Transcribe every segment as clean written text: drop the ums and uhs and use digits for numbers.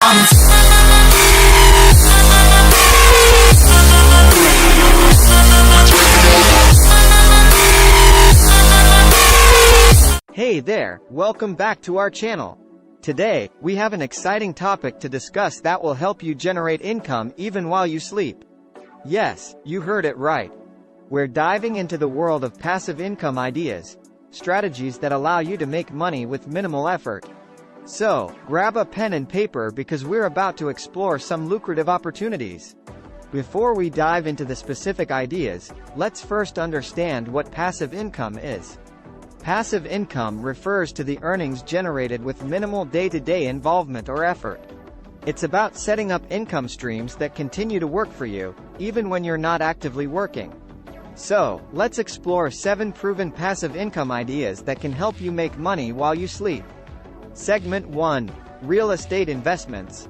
Hey there, welcome back to our channel. Today, we have an exciting topic to discuss that will help you generate income even while you sleep. Yes, you heard it right. We're diving into the world of passive income ideas, strategies that allow you to make money with minimal effort. So, grab a pen and paper because we're about to explore some lucrative opportunities. Before we dive into the specific ideas, let's first understand what passive income is. Passive income refers to the earnings generated with minimal day-to-day involvement or effort. It's about setting up income streams that continue to work for you, even when you're not actively working. So, let's explore 7 proven passive income ideas that can help you make money while you sleep. Segment 1. Real estate investments.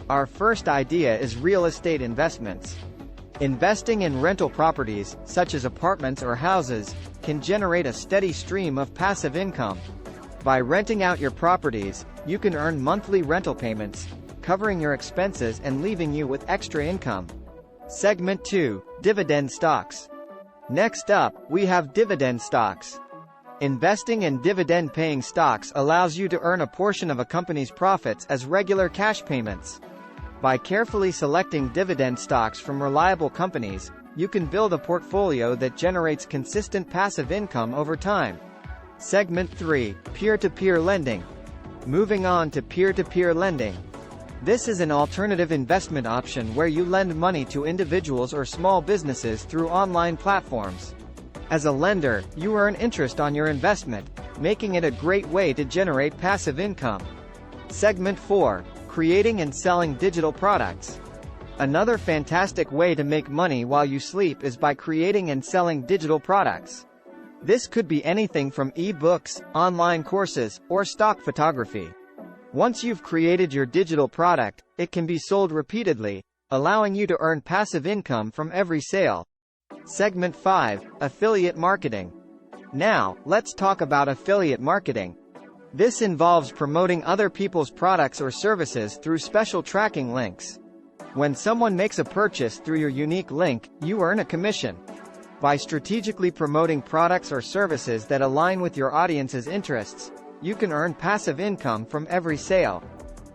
Our first idea is real estate investments. Investing in rental properties, such as apartments or houses, can generate a steady stream of passive income. By renting out your properties, you can earn monthly rental payments, covering your expenses and leaving you with extra income. Segment 2. Dividend stocks. Next up, we have dividend stocks. Investing in dividend-paying stocks allows you to earn a portion of a company's profits as regular cash payments. By carefully selecting dividend stocks from reliable companies, you can build a portfolio that generates consistent passive income over time. Segment 3. Peer-to-peer lending. Moving on to peer-to-peer lending. This is an alternative investment option where you lend money to individuals or small businesses through online platforms. As a lender, you earn interest on your investment, making it a great way to generate passive income. Segment 4. Creating and selling digital products. Another fantastic way to make money while you sleep is by creating and selling digital products. This could be anything from e-books, online courses, or stock photography. Once you've created your digital product, it can be sold repeatedly, allowing you to earn passive income from every sale. Segment 5. Affiliate marketing. Now, let's talk about affiliate marketing. This involves promoting other people's products or services through special tracking links. When someone makes a purchase through your unique link, you earn a commission. By strategically promoting products or services that align with your audience's interests, you can earn passive income from every sale.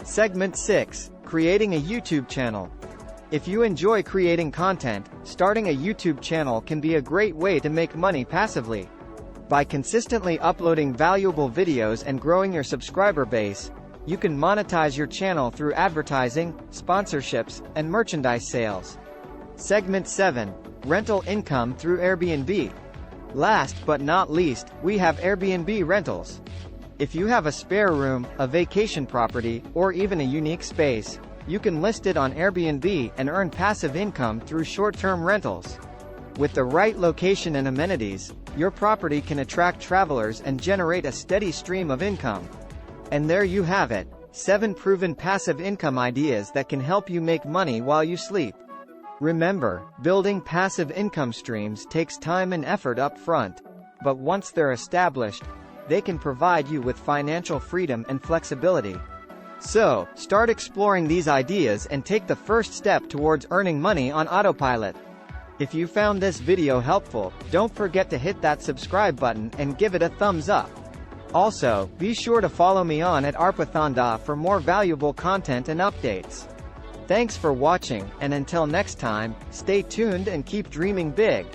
Segment 6. Creating a YouTube channel. If you enjoy creating content, starting a YouTube channel can be a great way to make money passively. By consistently uploading valuable videos and growing your subscriber base, you can monetize your channel through advertising, sponsorships, and merchandise sales. Segment 7. Rental income through Airbnb. Last but not least, we have Airbnb rentals. If you have a spare room, a vacation property, or even a unique space, you can list it on Airbnb and earn passive income through short-term rentals. With the right location and amenities, your property can attract travelers and generate a steady stream of income. And there you have it, 7 proven passive income ideas that can help you make money while you sleep. Remember, building passive income streams takes time and effort up front, but once they're established, they can provide you with financial freedom and flexibility. So, start exploring these ideas and take the first step towards earning money on autopilot. If you found this video helpful, don't forget to hit that subscribe button and give it a thumbs up. Also, be sure to follow me on at Arpathanda for more valuable content and updates. Thanks for watching, and until next time, stay tuned and keep dreaming big.